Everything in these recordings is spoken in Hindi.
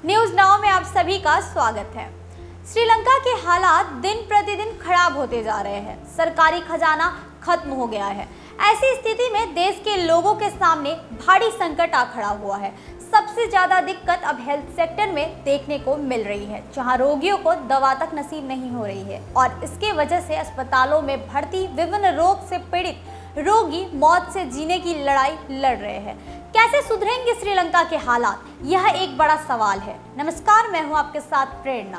न्यूज नाउ में आप सभी का स्वागत है। श्रीलंका के हालात दिन प्रतिदिन खराब होते जा रहे हैं। सरकारी खजाना खत्म हो गया है। ऐसी स्थिति में देश के लोगों के सामने भारी संकट आ खड़ा हुआ है। सबसे ज्यादा दिक्कत अब हेल्थ सेक्टर में देखने को मिल रही है, जहां रोगियों को दवा तक नसीब नहीं हो रही है और इसके वजह से अस्पतालों में भर्ती विभिन्न रोग से पीड़ित रोगी मौत से जीने की लड़ाई लड़ रहे हैं। कैसे सुधरेंगे श्रीलंका के हालात, यह एक बड़ा सवाल है। नमस्कार, मैं हूं आपके साथ प्रेरणा।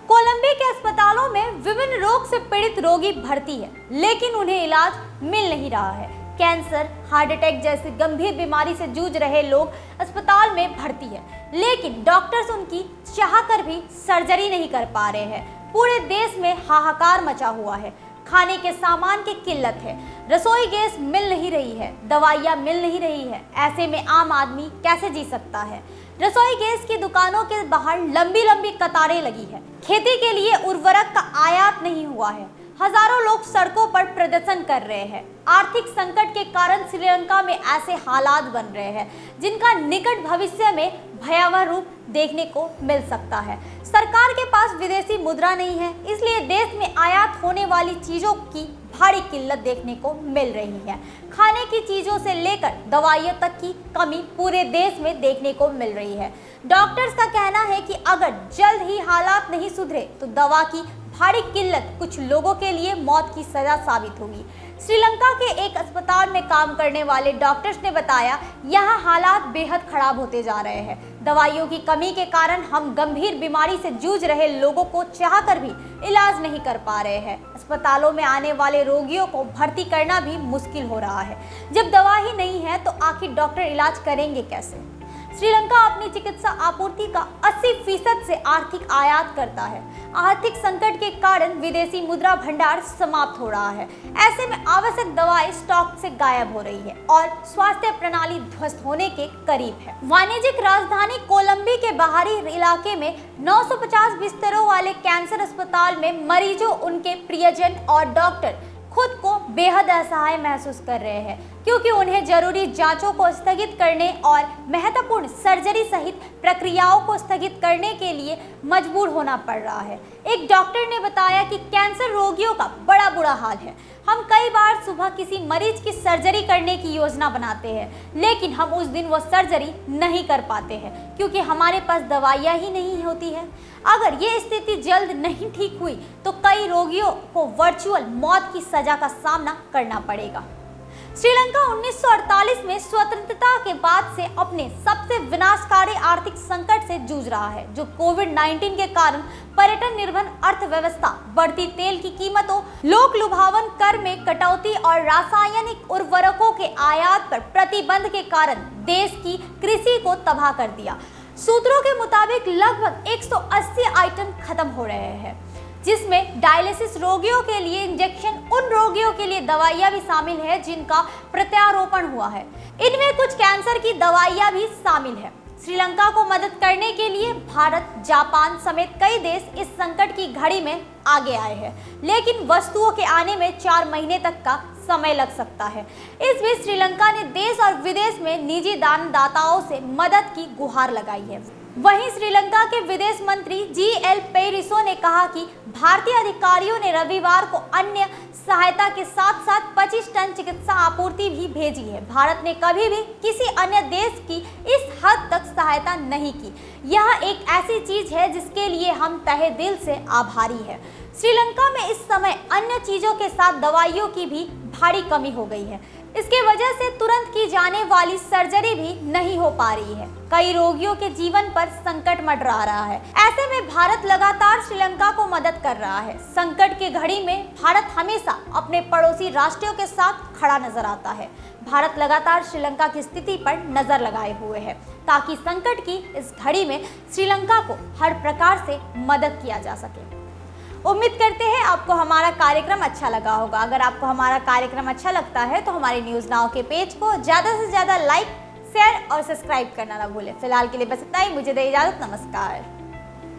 कोलंबो के अस्पतालों में विभिन्न रोग से पीड़ित रोगी भर्ती है, लेकिन उन्हें इलाज मिल नहीं रहा है। कैंसर, हार्ट अटैक जैसी गंभीर बीमारी से जूझ रहे लोग अस्पताल में भर्ती है, लेकिन डॉक्टर्स उनकी चाहकर भी सर्जरी नहीं कर पा रहे हैं। पूरे देश में हाहाकार मचा हुआ है। खाने के सामान की किल्लत है, रसोई गैस मिल नहीं रही है, दवाइयाँ मिल नहीं रही है। ऐसे में आम आदमी कैसे जी सकता है? रसोई गैस की दुकानों के बाहर लंबी लंबी कतारें लगी है। खेती के लिए उर्वरक का आयात नहीं हुआ है। हजारों लोग सड़कों पर प्रदर्शन कर रहे हैं। आर्थिक संकट के कारण श्रीलंका में ऐसे हालात बन रहे हैं जिनका निकट भविष्य में भयावह रूप देखने को मिल सकता है। सरकार के पास विदेशी मुद्रा नहीं है, इसलिए देश में आयात होने वाली चीजों की भारी किल्लत देखने को मिल रही है। खाने की चीजों से लेकर दवाइयों तक की कमी पूरे देश में देखने को मिल रही है। डॉक्टर्स का कहना है कि अगर जल्द ही हालात नहीं सुधरे तो दवा की भारी किल्लत कुछ लोगों के लिए मौत की सजा साबित होगी। श्रीलंका के एक अस्पताल में काम करने वाले डॉक्टर्स ने बताया, यहाँ हालात बेहद खराब होते जा रहे हैं। दवाइयों की कमी के कारण हम गंभीर बीमारी से जूझ रहे लोगों को चाहकर भी इलाज नहीं कर पा रहे हैं। अस्पतालों में आने वाले रोगियों को भर्ती करना भी मुश्किल हो रहा है। जब दवा ही नहीं है तो आखिर डॉक्टर इलाज करेंगे कैसे? श्रीलंका अपनी चिकित्सा आपूर्ति का 80% से आर्थिक आयात करता है। आर्थिक संकट के कारण विदेशी मुद्रा भंडार समाप्त हो रहा है। ऐसे में आवश्यक दवाएं स्टॉक से गायब हो रही है और स्वास्थ्य प्रणाली ध्वस्त होने के करीब है। वाणिज्यिक राजधानी कोलंबो के बाहरी इलाके में 950 बिस्तरों वाले कैंसर अस्पताल में मरीजों, उनके प्रियजन और डॉक्टर खुद को बेहद असहाय महसूस कर रहे हैं, क्योंकि उन्हें जरूरी जांचों को स्थगित करने और महत्वपूर्ण सर्जरी सहित प्रक्रियाओं को स्थगित करने के लिए मजबूर होना पड़ रहा है। एक डॉक्टर ने बताया कि कैंसर रोगियों का बड़ा बुरा हाल है। हम कई बार सुबह किसी मरीज की सर्जरी करने की योजना बनाते हैं, लेकिन हम उस दिन वो सर्जरी नहीं कर पाते हैं क्योंकि हमारे पास दवाइयाँ ही नहीं होती है। अगर ये स्थिति जल्द नहीं ठीक हुई तो कई रोगियों को वर्चुअल मौत की सजा का सामना करना पड़ेगा। श्रीलंका 1948 में स्वतंत्रता के बाद से अपने सबसे विनाशकारी आर्थिक संकट से जूझ रहा है, जो कोविड-19 के कारण पर्यटन निर्भर अर्थव्यवस्था, बढ़ती तेल की कीमतों, लोक लुभावन कर में कटौती और रासायनिक उर्वरकों के आयात पर प्रतिबंध के कारण देश की कृषि को तबाह कर दिया। सूत्रों के मुताबिक लगभग 180 आइटम खत्म हो रहे हैं, जिसमें डायलिसिस रोगियों के लिए इंजेक्शन, उन रोगियों के लिए दवाइयां भी शामिल है जिनका प्रत्यारोपण हुआ है। इनमें कुछ कैंसर की दवाइयां भी शामिल है। श्रीलंका को मदद करने के लिए भारत, जापान समेत कई देश इस संकट की घड़ी में आगे आए हैं, लेकिन वस्तुओं के आने में 4 महीने तक का समय लग सकता है। इस बीच श्रीलंका ने देश और विदेश में निजी दानदाताओं से मदद की गुहार लगाई है। वहीं श्रीलंका के विदेश मंत्री जी.एल. पेरिसो ने कहा कि भारतीय अधिकारियों ने रविवार को अन्य सहायता के साथ साथ 25 टन चिकित्सा आपूर्ति भी भेजी है। भारत ने कभी भी किसी अन्य देश की इस हद तक सहायता नहीं की। यह एक ऐसी चीज है जिसके लिए हम तहे दिल से आभारी हैं। श्रीलंका में इस समय अन्य चीजों के साथ दवाइयों की भी भारी कमी हो गई है। इसके वजह से तुरंत की जाने वाली सर्जरी भी नहीं हो पा रही है। कई रोगियों के जीवन पर संकट मंडरा रहा है। ऐसे में भारत लगातार श्रीलंका को मदद कर रहा है। संकट की घड़ी में भारत हमेशा अपने पड़ोसी राष्ट्रों के साथ खड़ा नजर आता है। भारत लगातार श्रीलंका की स्थिति पर नजर लगाए हुए है ताकि संकट की इस घड़ी में श्रीलंका को हर प्रकार से मदद किया जा सके। उम्मीद करते हैं आपको हमारा कार्यक्रम अच्छा लगा होगा। अगर आपको हमारा कार्यक्रम अच्छा लगता है तो हमारे न्यूज़ नाउ के पेज को ज़्यादा से ज़्यादा लाइक, शेयर और सब्सक्राइब करना ना भूलें। फिलहाल के लिए बस इतना ही। मुझे दे इजाज़त। नमस्कार।